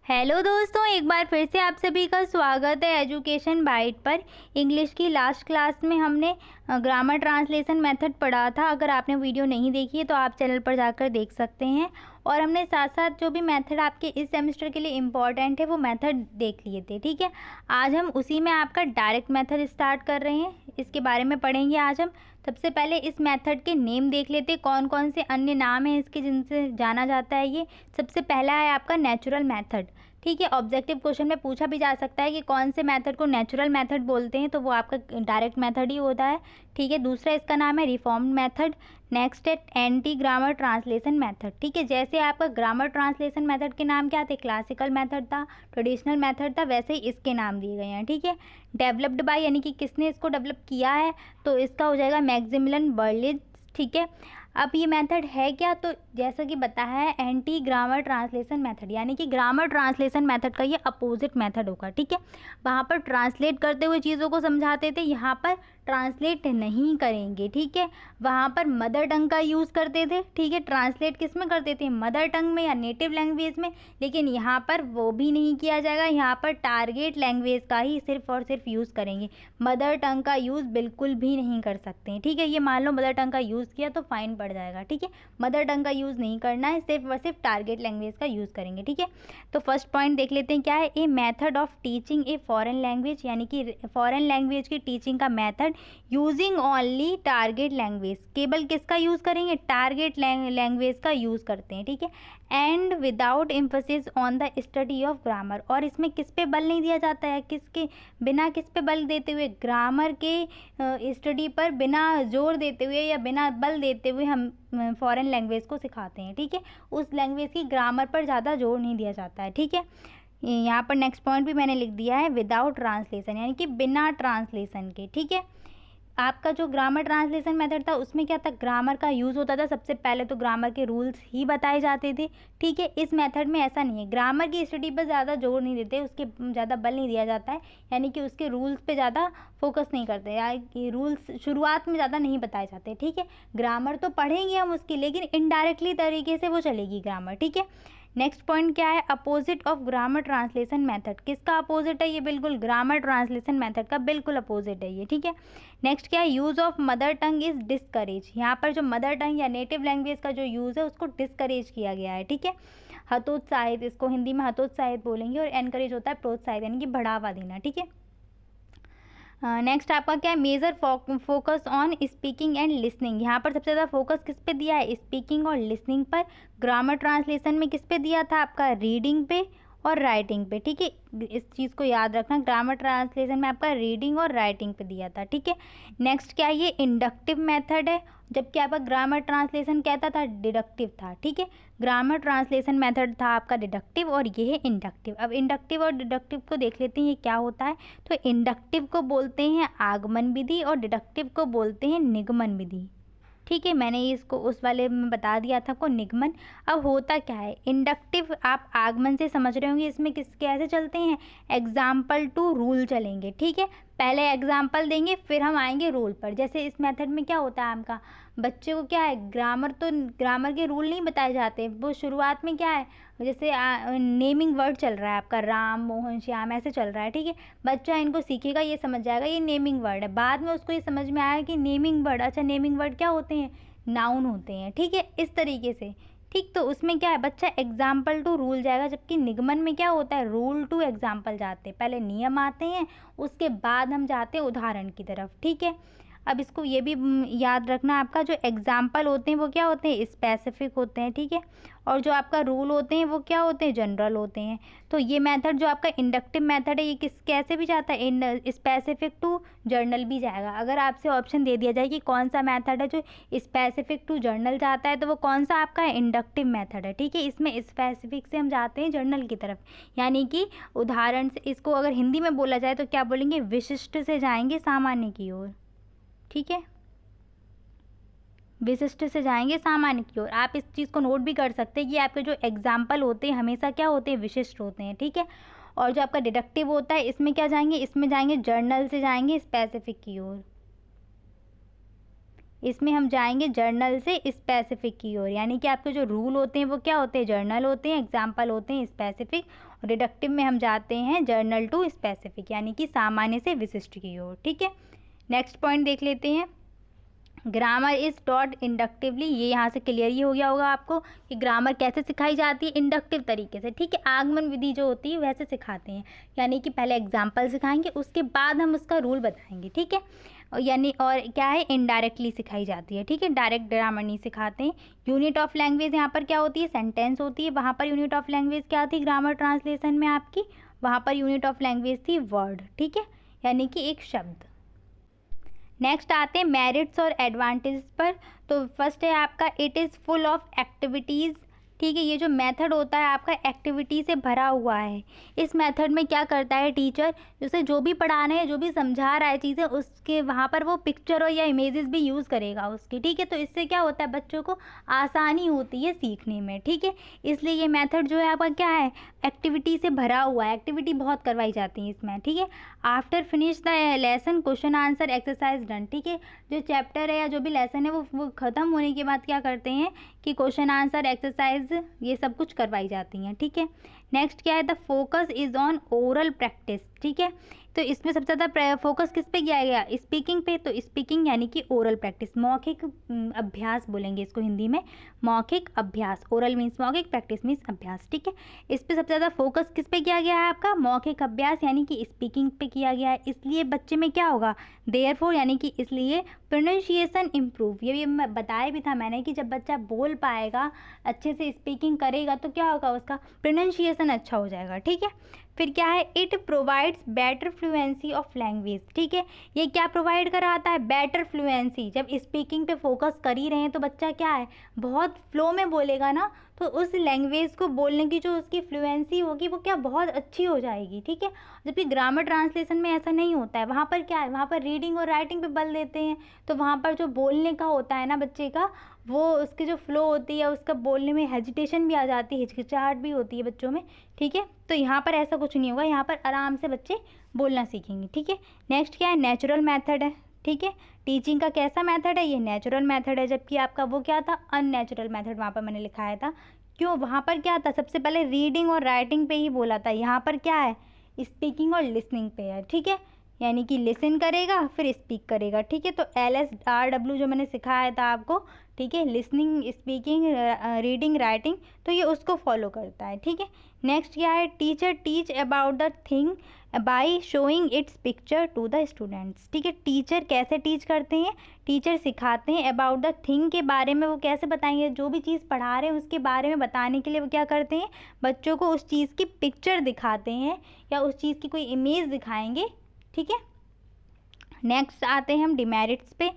Hello दोस्तों, एक बार फिर से आप सभी का स्वागत है एजुकेशन बाइट पर। इंग्लिश की लास्ट क्लास में हमने ग्रामर ट्रांसलेशन मेथड पढ़ा था। अगर आपने वीडियो नहीं देखी है तो आप चैनल पर जाकर देख सकते हैं। और हमने साथ साथ जो भी मेथड आपके इस सेमेस्टर के लिए इम्पॉर्टेंट है वो मेथड देख लिए थे। ठीक है, आज हम उसी में आपका डायरेक्ट मेथड स्टार्ट कर रहे हैं। इसके बारे में पढ़ेंगे आज हम। सबसे पहले इस मेथड के नेम देख लेते हैं, कौन कौन से अन्य नाम हैं इसके जिनसे जाना जाता है ये। सबसे पहला है आपका नेचुरल मेथड। ठीक है, ऑब्जेक्टिव क्वेश्चन में पूछा भी जा सकता है कि कौन से मेथड को नेचुरल मेथड बोलते हैं, तो वो आपका डायरेक्ट मेथड ही होता है। ठीक है, दूसरा इसका नाम है रिफॉर्म्ड मेथड। नेक्स्ट है एंटी ग्रामर ट्रांसलेशन मेथड। ठीक है, जैसे आपका ग्रामर ट्रांसलेशन मेथड के नाम क्या थे, क्लासिकल मेथड था, ट्रेडिशनल मेथड था, वैसे ही इसके नाम दिए गए हैं। ठीक है, डेवलप्ड बाय यानी कि किसने इसको डेवलप किया है, तो इसका हो जाएगा मैक्सिमिलियन बर्लिज। ठीक है, अब ये मेथड है क्या, तो जैसा कि बताया है एंटी ग्रामर ट्रांसलेशन मेथड, यानी कि ग्रामर ट्रांसलेशन मेथड का ये अपोजिट मेथड होगा। ठीक है, वहाँ पर ट्रांसलेट करते हुए चीज़ों को समझाते थे, यहाँ पर ट्रांसलेट नहीं करेंगे। ठीक है, वहाँ पर मदर टंग का यूज़ करते थे। ठीक है, ट्रांसलेट किस में करते थे, मदर टंग में या नेटिव लैंग्वेज में, लेकिन यहाँ पर वो भी नहीं किया जाएगा। यहाँ पर टारगेट लैंग्वेज का ही सिर्फ और सिर्फ यूज़ करेंगे, मदर टंग का यूज़ बिल्कुल भी नहीं कर सकते हैं। ठीक है, ये मान लो मदर टंग का यूज़ किया तो फाइन पड़ जाएगा। ठीक है, मदर टंग का यूज़ नहीं करना है, सिर्फ और सिर्फ टारगेट लैंग्वेज का यूज़ करेंगे। ठीक है, तो फर्स्ट पॉइंट देख लेते हैं क्या है, a method of teaching a foreign language, यानी कि फॉरेन लैंग्वेज की टीचिंग का method using only target language. केवल किसका यूज़ करेंगे, टारगेट लैंग्वेज का यूज़ करते हैं। ठीक है, and without emphasis on the study of grammar, और इसमें किस पे बल नहीं दिया जाता है, किसके बिना, किस पे बल देते हुए, ग्रामर के स्टडी पर बिना जोर देते हुए या बिना बल देते हुए हम फॉरेन लैंग्वेज को सिखाते हैं। ठीक है, उस लैंग्वेज की ग्रामर पर ज़्यादा जोर नहीं दिया जाता है। ठीक है, यहाँ पर नेक्स्ट पॉइंट भी मैंने लिख दिया है, विदाउट ट्रांसलेशन, यानी कि बिना ट्रांसलेशन के। ठीक है, आपका जो ग्रामर ट्रांसलेशन मेथड था उसमें क्या था, ग्रामर का यूज़ होता था। सबसे पहले तो ग्रामर के रूल्स ही बताए जाते थे। ठीक है, इस मेथड में ऐसा नहीं है, ग्रामर की स्टडी पर ज़्यादा जोर नहीं देते, उसके ज़्यादा बल नहीं दिया जाता है, यानी कि उसके रूल्स पे ज़्यादा फोकस नहीं करते, या रूल्स शुरुआत में ज़्यादा नहीं बताए जाते। ठीक है, ग्रामर तो पढ़ेंगे हम उसकी, लेकिन इनडायरेक्टली तरीके से वो चलेगी ग्रामर। ठीक है, नेक्स्ट पॉइंट क्या है, opposite of grammar translation method. किसका अपोजिट है ये, बिल्कुल ग्रामर ट्रांसलेशन मेथड का बिल्कुल अपोजिट है ये। ठीक है, नेक्स्ट क्या है, use of mother tongue is discourage. यहाँ पर जो मदर टंग या नेटिव लैंग्वेज का जो यूज़ है उसको डिस्करेज किया गया है। ठीक है, हतोत्साहित, इसको हिंदी में हतोत्साहित बोलेंगे, और एनकरेज होता है प्रोत्साहित, यानी कि बढ़ावा देना। ठीक है, नेक्स्ट आपका क्या है, major focus on speaking and listening. यहाँ पर सबसे ज़्यादा फोकस किस पे दिया है, स्पीकिंग और लिसनिंग पर। ग्रामर ट्रांसलेशन में किस पे दिया था, आपका रीडिंग पे और राइटिंग पे। ठीक है, इस चीज़ को याद रखना, ग्रामर ट्रांसलेशन में आपका रीडिंग और राइटिंग पे दिया था। ठीक है, नेक्स्ट क्या है, ये इंडक्टिव मेथड है, जबकि आपका ग्रामर ट्रांसलेशन कहता था डिडक्टिव था। ठीक है, ग्रामर ट्रांसलेशन मेथड था आपका डिडक्टिव और ये है इंडक्टिव। अब इंडक्टिव और डिडक्टिव को देख लेते हैं ये क्या होता है। तो इंडक्टिव को बोलते हैं आगमन विधि और डिडक्टिव को बोलते हैं निगमन विधि। ठीक है, मैंने इसको उस वाले में बता दिया था को निगमन। अब होता क्या है, इंडक्टिव आप आगमन से समझ रहे होंगे, इसमें किस कैसे चलते हैं, एग्जाम्पल टू रूल चलेंगे। ठीक है, पहले एग्जाम्पल देंगे फिर हम आएंगे रूल पर। जैसे इस मेथड में क्या होता है, आपका बच्चे को क्या है, ग्रामर के रूल नहीं बताए जाते, वो शुरुआत में क्या है, जैसे नेमिंग वर्ड चल रहा है आपका, राम मोहन श्याम ऐसे चल रहा है। ठीक है, बच्चा इनको सीखेगा, ये समझ जाएगा ये नेमिंग वर्ड है, बाद में उसको ये समझ में आया कि नेमिंग वर्ड, अच्छा नेमिंग वर्ड क्या होते हैं, नाउन होते हैं। ठीक है, इस तरीके से। ठीक, तो उसमें क्या है, बच्चा एग्जाम्पल टू रूल जाएगा, जबकि निगमन में क्या होता है, रूल टू एग्जाम्पल जाते हैं, पहले नियम आते हैं उसके बाद हम जाते हैं उदाहरण की तरफ। ठीक है, अब इसको ये भी याद रखना, आपका जो एग्जाम्पल होते हैं वो क्या होते हैं, स्पेसिफिक होते हैं। ठीक है, और जो आपका रूल होते हैं वो क्या होते हैं, जनरल होते हैं। तो ये मेथड जो आपका इंडक्टिव मेथड है ये कैसे भी जाता है, स्पेसिफिक टू जर्नल भी जाएगा। अगर आपसे ऑप्शन दे दिया जाए कि कौन सा मेथड है जो स्पेसिफिक टू जर्नल जाता है, तो वो कौन सा आपका इंडक्टिव मेथड है। ठीक है, इसमें स्पेसिफिक से हम जाते हैं जर्नल की तरफ, यानी कि उदाहरण से, इसको अगर हिंदी में बोला जाए तो क्या बोलेंगे, विशिष्ट से जाएंगे सामान्य की ओर। ठीक है, विशिष्ट से जाएंगे सामान्य की ओर। आप इस चीज़ को नोट भी कर सकते हैं कि आपके जो एग्जाम्पल होते हैं हमेशा क्या होते हैं, विशिष्ट होते हैं। ठीक है, और जो आपका डिडक्टिव होता है इसमें क्या जाएंगे, इसमें जाएंगे जर्नल से जाएंगे स्पेसिफिक की ओर। इसमें हम जाएंगे जर्नल से स्पेसिफिक की ओर, यानी कि आपके जो रूल होते हैं वो क्या होते हैं, जर्नल होते हैं, एग्जाम्पल होते हैं स्पेसिफिक, रिडक्टिव में हम जाते हैं जर्नल टू स्पेसिफिक, यानी कि सामान्य से विशिष्ट की ओर। ठीक है, नेक्स्ट पॉइंट देख लेते हैं। ग्रामर इज टॉट इंडक्टिवली, ये यहाँ से क्लियर ही हो गया होगा आपको कि ग्रामर कैसे सिखाई जाती है, इंडक्टिव तरीके से। ठीक है, आगमन विधि जो होती है वैसे सिखाते हैं, यानी कि पहले एग्जाम्पल सिखाएंगे, उसके बाद हम उसका रूल बताएंगे। ठीक है, यानी और क्या है, इनडायरेक्टली सिखाई जाती है। ठीक है, डायरेक्ट ग्रामर नहीं सिखाते हैं। यूनिट ऑफ लैंग्वेज यहाँ पर क्या होती है, सेंटेंस होती है। वहाँ पर यूनिट ऑफ लैंग्वेज क्या थी ग्रामर ट्रांसलेशन में आपकी, वहाँ पर यूनिट ऑफ लैंग्वेज थी वर्ड। ठीक है, यानी कि एक शब्द। नेक्स्ट आते हैं मेरिट्स और एडवांटेज पर। तो फर्स्ट है आपका it is full of activities. ठीक है, ये जो मेथड होता है आपका एक्टिविटी से भरा हुआ है। इस मेथड में क्या करता है टीचर, उसे जो भी पढ़ा रहे हैं, जो भी समझा रहा है चीज़ें, उसके वहाँ पर वो पिक्चर और या इमेजेस भी यूज़ करेगा उसकी। ठीक है, तो इससे क्या होता है, बच्चों को आसानी होती है सीखने में। ठीक है, इसलिए ये मेथड जो है आपका क्या है, एक्टिविटी से भरा हुआ है। एक्टिविटी बहुत करवाई जाती है इसमें। ठीक है, after finish the lesson question answer exercise done. ठीक है, जो चैप्टर है या जो भी लेसन है वो ख़त्म होने के बाद क्या करते हैं कि क्वेश्चन आंसर एक्सरसाइज ये सब कुछ करवाई जाती हैं। ठीक है, नेक्स्ट क्या है, the focus is on oral practice. ठीक है, तो इसमें सबसे ज़्यादा फोकस किस पे किया गया, स्पीकिंग पे। तो स्पीकिंग यानी कि ओरल प्रैक्टिस, मौखिक अभ्यास बोलेंगे इसको हिंदी में, मौखिक अभ्यास। ओरल मीन्स मौखिक, प्रैक्टिस मीन्स अभ्यास। ठीक है, इस पे सबसे ज़्यादा फोकस किस पे किया गया है आपका, मौखिक अभ्यास यानी कि स्पीकिंग पे किया गया है। इसलिए बच्चे में क्या होगा, देयरफॉर यानी कि इसलिए प्रोनाउंसिएशन इम्प्रूव। ये भी मैं बताया भी था मैंने कि जब बच्चा बोल पाएगा, अच्छे से स्पीकिंग करेगा, तो क्या होगा, उसका प्रोनाउंसिएशन अच्छा हो जाएगा। ठीक है, फिर क्या है, it provides better fluency of language. ठीक है, ये क्या प्रोवाइड कराता है, बेटर फ्लुएंसी। जब स्पीकिंग पे फोकस कर ही रहे हैं तो बच्चा क्या है, बहुत फ्लो में बोलेगा ना, तो उस लैंग्वेज को बोलने की जो उसकी फ्लुएंसी होगी वो क्या बहुत अच्छी हो जाएगी। ठीक है, जबकि ग्रामर ट्रांसलेशन में ऐसा नहीं होता है। वहाँ पर क्या है, वहाँ पर रीडिंग और राइटिंग पे बल देते हैं, तो वहाँ पर जो बोलने का होता है ना बच्चे का, वो उसकी जो फ्लो होती है, उसका बोलने में हेजिटेशन भी आ जाती है, हिचकिचाहट भी होती है बच्चों में। ठीक है, तो यहाँ पर ऐसा कुछ नहीं होगा, यहाँ पर आराम से बच्चे बोलना सीखेंगे। ठीक है, नेक्स्ट क्या है, नेचुरल मेथड है। ठीक है, टीचिंग का कैसा मेथड है, ये नेचुरल मेथड है, जबकि आपका वो क्या था, अननेचुरल मेथड वहाँ पर मैंने लिखाया था। क्यों, वहाँ पर क्या था, सबसे पहले रीडिंग और राइटिंग पे ही बोला था, यहाँ पर क्या है, स्पीकिंग और लिसनिंग पे है। ठीक है, यानी कि लिसन करेगा फिर स्पीक करेगा। ठीक है, तो LSRW जो मैंने सिखाया था आपको, ठीक है, लिसनिंग, स्पीकिंग, रीडिंग, राइटिंग, तो ये उसको फॉलो करता है। ठीक है, नेक्स्ट क्या है, teacher teach about the thing by showing its picture to the students. ठीक है, टीचर कैसे टीच करते हैं, टीचर सिखाते हैं अबाउट द थिंग के बारे में, वो कैसे बताएंगे, जो भी चीज़ पढ़ा रहे हैं उसके बारे में बताने के लिए वो क्या करते हैं, बच्चों को उस चीज़ की पिक्चर दिखाते हैं या उस चीज़ की कोई इमेज दिखाएंगे। ठीक है, नेक्स्ट आते हैं हम डिमेरिट्स पे,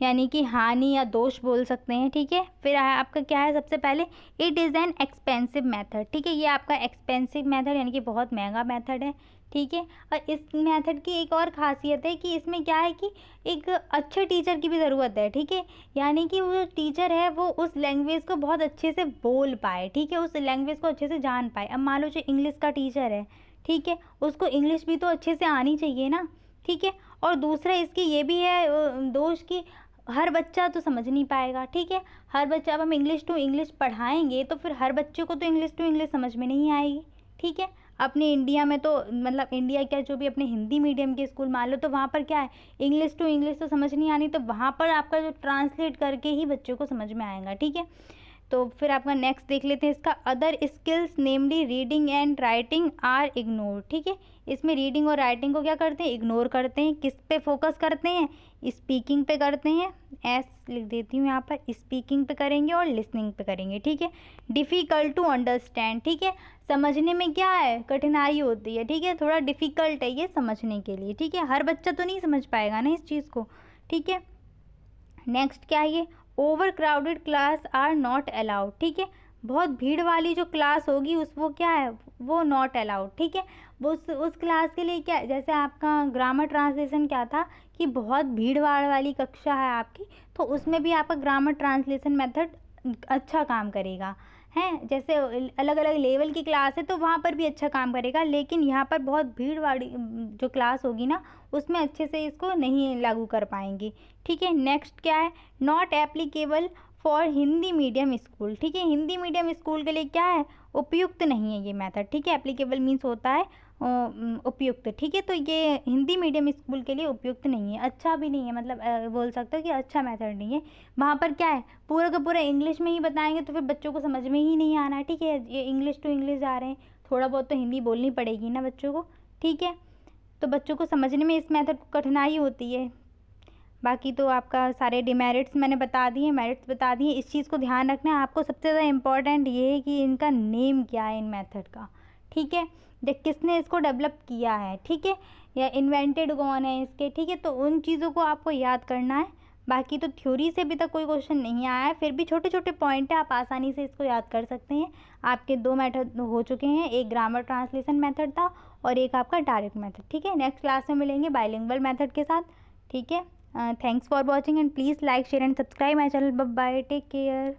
यानी कि हानि या दोष बोल सकते हैं। ठीक है, फिर आपका क्या है, सबसे पहले it is an expensive method. ठीक है, ये आपका एक्सपेंसिव मेथड यानी कि बहुत महंगा मेथड है। ठीक है, और इस मेथड की एक और ख़ासियत है कि इसमें क्या है कि एक अच्छे टीचर की भी ज़रूरत है। ठीक है, यानी कि वो टीचर है वो उस लैंग्वेज को बहुत अच्छे से बोल पाए। ठीक है, उस लैंग्वेज को अच्छे से जान पाए। अब मान लो जो इंग्लिश का टीचर है, ठीक है, उसको इंग्लिश भी तो अच्छे से आनी चाहिए ना। ठीक है, और दूसरा इसकी ये भी है दोष कि हर बच्चा तो समझ नहीं पाएगा। ठीक है, हर बच्चा, अब हम इंग्लिश टू इंग्लिश पढ़ाएंगे तो फिर हर बच्चे को तो इंग्लिश टू इंग्लिश समझ में नहीं आएगी। ठीक है, अपने इंडिया में तो मतलब इंडिया क्या, जो भी अपने हिंदी मीडियम के स्कूल मान लो, तो वहाँ पर क्या है, इंग्लिश टू इंग्लिश तो समझ नहीं आनी, तो वहाँ पर आपका जो ट्रांसलेट करके ही बच्चों को समझ में आएगा। ठीक है, तो फिर आपका नेक्स्ट देख लेते हैं इसका, other skills namely reading and writing are ignore. ठीक है, इसमें रीडिंग और राइटिंग को क्या करते हैं, इग्नोर करते हैं। किस पे फोकस करते हैं, स्पीकिंग पे करते हैं। एस लिख देती हूँ यहाँ पर, स्पीकिंग पे करेंगे और लिसनिंग पे करेंगे। ठीक है, डिफ़िकल्ट टू अंडरस्टैंड। ठीक है, समझने में क्या है, कठिनाई होती है। ठीक है, थोड़ा डिफ़िकल्ट है ये समझने के लिए। ठीक है, हर बच्चा तो नहीं समझ पाएगा ना इस चीज़ को। ठीक है, नेक्स्ट क्या है, ये overcrowded class are not allowed. ठीक है, बहुत भीड़ वाली जो क्लास होगी उस वो क्या है, वो नॉट अलाउड। ठीक है, वो उस क्लास के लिए क्या, जैसे आपका ग्रामर ट्रांसलेशन क्या था कि बहुत भीड़ भाड़ वाली कक्षा है आपकी, तो उसमें भी आपका ग्रामर ट्रांसलेशन मेथड अच्छा काम करेगा। हैं, जैसे अलग अलग लेवल की क्लास है तो वहाँ पर भी अच्छा काम करेगा, लेकिन यहाँ पर बहुत भीड़ वाली जो क्लास होगी ना, उसमें अच्छे से इसको नहीं लागू कर पाएंगे। ठीक है, नेक्स्ट क्या है, not applicable for Hindi medium school. ठीक है, हिंदी मीडियम स्कूल के लिए क्या है, उपयुक्त नहीं है ये मेथड। ठीक है, एप्लीकेबल मीन्स होता है उपयुक्त। ठीक है, तो ये हिंदी मीडियम स्कूल के लिए उपयुक्त नहीं है, अच्छा भी नहीं है, मतलब बोल सकते हो कि अच्छा मेथड नहीं है। वहाँ पर क्या है, पूरा का पूरा इंग्लिश में ही बताएंगे तो फिर बच्चों को समझ में ही नहीं आना है। ठीक है, ये इंग्लिश टू इंग्लिश जा रहे हैं, थोड़ा बहुत तो हिंदी बोलनी पड़ेगी ना बच्चों को। ठीक है, तो बच्चों को समझने में इस मेथड को कठिनाई होती है। बाकी तो आपका सारे डिमेरिट्स मैंने बता दिए, मेरिट्स बता दिए। इस चीज़ को ध्यान रखना है आपको, सबसे ज़्यादा इम्पॉर्टेंट ये है कि इनका नेम क्या है इन मेथड का। ठीक है, किसने इसको डेवलप किया है, ठीक है, या इन्वेंटेड कौन है इसके। ठीक है, तो उन चीज़ों को आपको याद करना है। बाकी तो थ्योरी से अभी तक कोई क्वेश्चन नहीं आया है, फिर भी छोटे छोटे पॉइंट है, आप आसानी से इसको याद कर सकते हैं। आपके 2 मेथड हो चुके हैं, एक ग्रामर ट्रांसलेशन मेथड था और एक आपका डायरेक्ट मेथड। ठीक है, नेक्स्ट क्लास में मिलेंगे बाइलिंगुअल मेथड के साथ। ठीक है, thanks for watching and please like, share and subscribe my channel. Bye bye, take care.